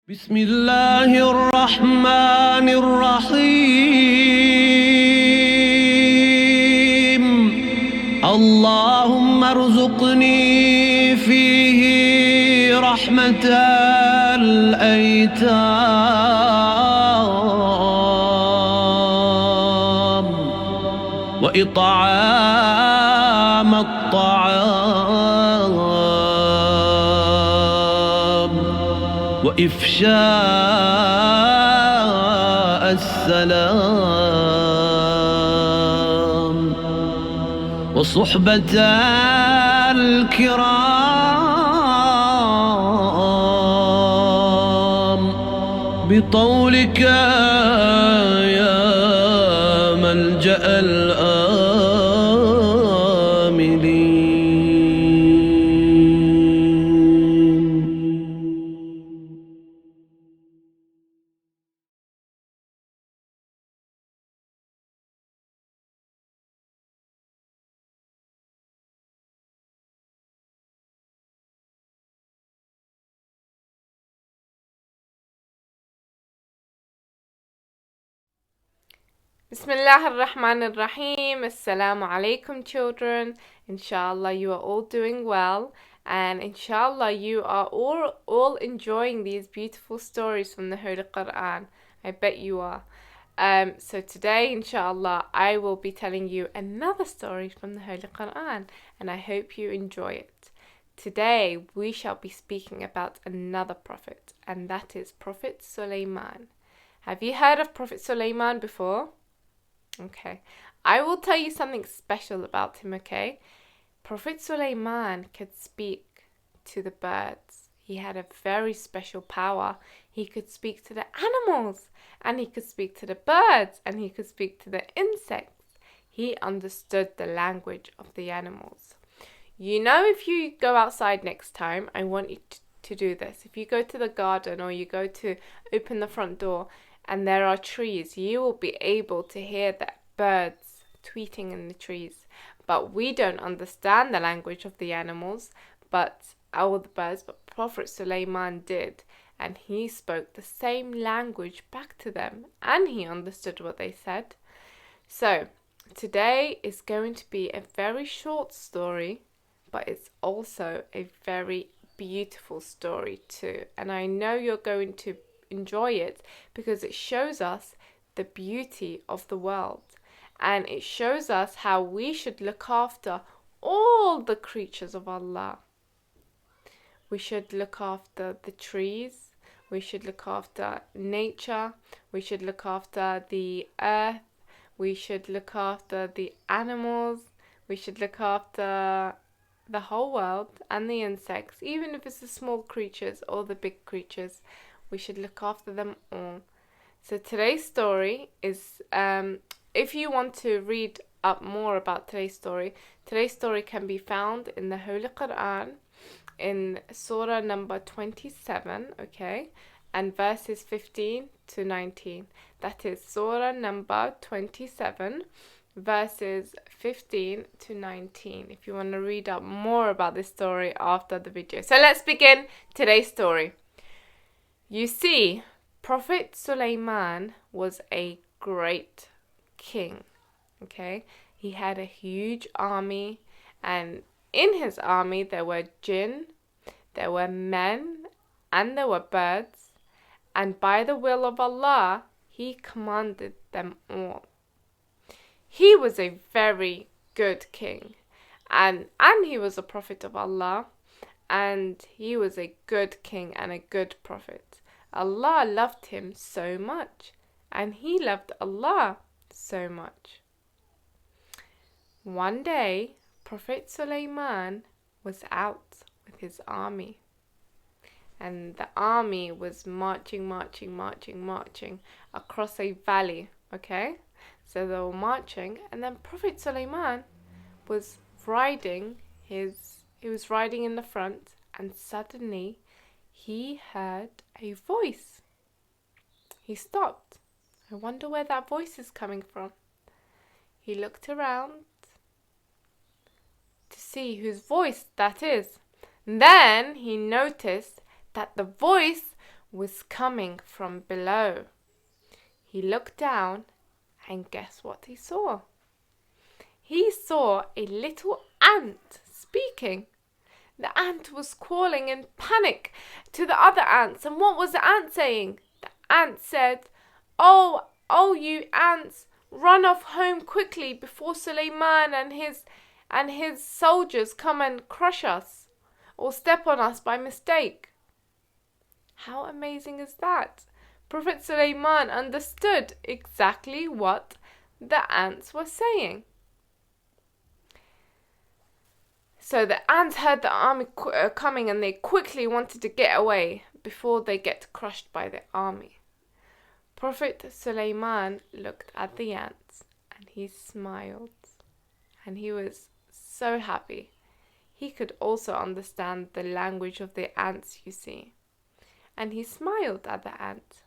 بسم الله الرحمن الرحيم اللهم ارزقني فيه رحمة الأيتام وإطعام الطعام وإفشاء السلام وصحبة الكرام بطولك يا ملجأ Bismillah ar-Rahman ar-Rahim. Assalamu alaikum, children. Inshallah, you are all doing well, and inshallah, you are all enjoying these beautiful stories from the Holy Quran. I bet you are. So today, inshallah, I will be telling you another story from the Holy Quran, and I hope you enjoy it. Today, we shall be speaking about another prophet, and that is Prophet Sulaiman. Have you heard of Prophet Sulaiman before? Okay, I will tell you something special about him, okay? Prophet Sulaiman could speak to the birds. He had a very special power. He could speak to the animals, and he could speak to the birds, and he could speak to the insects. He understood the language of the animals. You know, if you go outside next time, I want you to do this. If you go to the garden or you go to open the front door, and there are trees, you will be able to hear the birds tweeting in the trees. But we don't understand the language of the animals, but Prophet Sulaiman did, and he spoke the same language back to them, and he understood what they said. So, today is going to be a very short story, but it's also a very beautiful story too. And I know you're going to enjoy it because it shows us the beauty of the world, and it shows us how we should look after all the creatures of Allah. We should look after the trees, we should look after nature, we should look after the earth, we should look after the animals, we should look after the whole world and the insects, even if it's the small creatures or the big creatures. We should look after them all. So today's story is, if you want to read up more about today's story can be found in the Holy Quran in Surah number 27, okay, and verses 15 to 19. That is Surah number 27, verses 15 to 19, if you want to read up more about this story after the video. So let's begin today's story. You see, Prophet Sulaiman was a great king, okay? He had a huge army, and in his army there were jinn, there were men, and there were birds, and by the will of Allah, he commanded them all. He was a very good king, and he was a prophet of Allah, and he was a good king and a good prophet. Allah loved him so much, and he loved Allah so much. One day, Prophet Sulaiman was out with his army, and the army was marching across a valley, okay? So they were marching, and then Prophet Sulaiman was riding in the front, and suddenly he heard a voice. He stopped. I wonder where that voice is coming from. He looked around to see whose voice that is. Then he noticed that the voice was coming from below. He looked down, and guess what he saw? He saw a little ant speaking. The ant was calling in panic to the other ants. And what was the ant saying? The ant said, "Oh, you ants, run off home quickly before Suleiman and his soldiers come and crush us or step on us by mistake." How amazing is that? Prophet Suleiman understood exactly what the ants were saying. So the ants heard the army coming, and they quickly wanted to get away before they get crushed by the army. Prophet Suleiman looked at the ants and he smiled, and he was so happy. He could also understand the language of the ants, you see. And he smiled at the ant.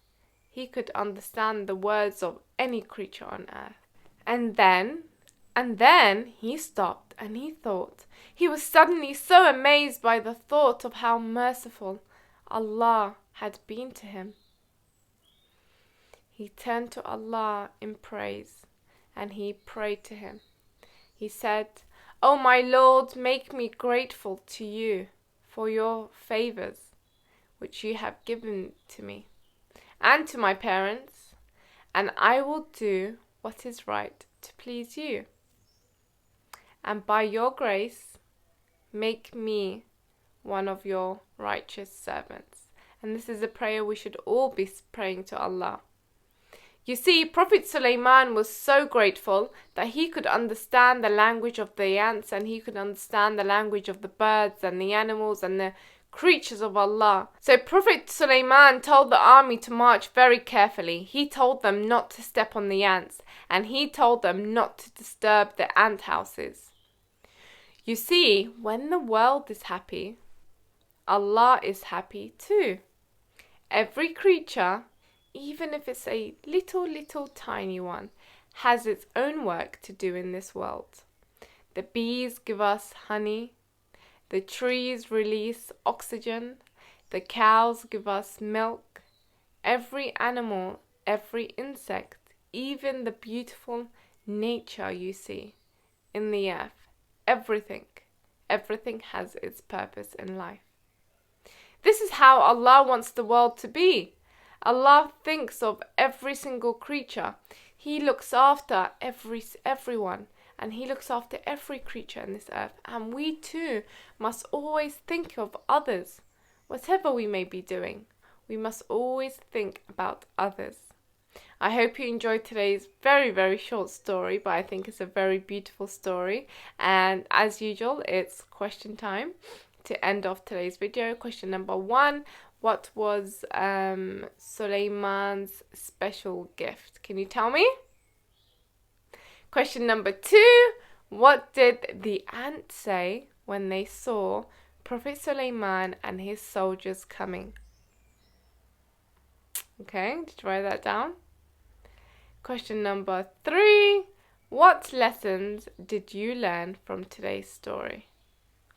He could understand the words of any creature on earth. And then he stopped and he thought. He was suddenly so amazed by the thought of how merciful Allah had been to him. He turned to Allah in praise and he prayed to him. He said, "Oh my Lord, make me grateful to you for your favors which you have given to me and to my parents, and I will do what is right to please you. And by your grace, make me one of your righteous servants." And this is a prayer we should all be praying to Allah. You see, Prophet Suleiman was so grateful that he could understand the language of the ants, and he could understand the language of the birds and the animals and the creatures of Allah. So Prophet Suleiman told the army to march very carefully. He told them not to step on the ants, and he told them not to disturb the ant houses. You see, when the world is happy, Allah is happy too. Every creature, even if it's a little tiny one, has its own work to do in this world. The bees give us honey. The trees release oxygen. The cows give us milk. Every animal, every insect, even the beautiful nature you see in the earth, everything has its purpose in life. This is how Allah wants the world to be. Allah thinks of every single creature. He looks after everyone. And he looks after every creature in this earth. And we too must always think of others. Whatever we may be doing, we must always think about others. I hope you enjoyed today's very short story, but I think it's a very beautiful story. And as usual, it's question time to end off today's video. Question number 1. What was Suleiman's special gift? Can you tell me? Question number 2, what did the ants say when they saw Prophet Suleiman and his soldiers coming? Okay, did you write that down? Question number 3, what lessons did you learn from today's story?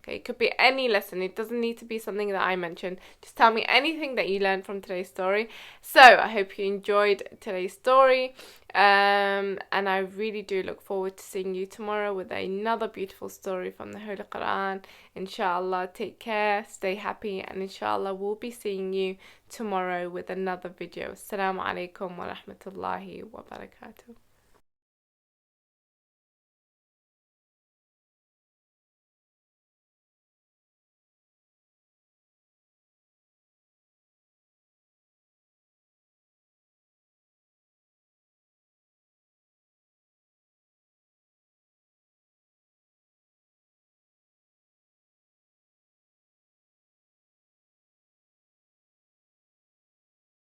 Okay, it could be any lesson. It doesn't need to be something that I mentioned. Just tell me anything that you learned from today's story. So, I hope you enjoyed today's story. And I really do look forward to seeing you tomorrow with another beautiful story from the Holy Quran. Inshallah, take care, stay happy, and inshallah, we'll be seeing you tomorrow with another video. Assalamu alaikum wa rahmatullahi wa barakatuh.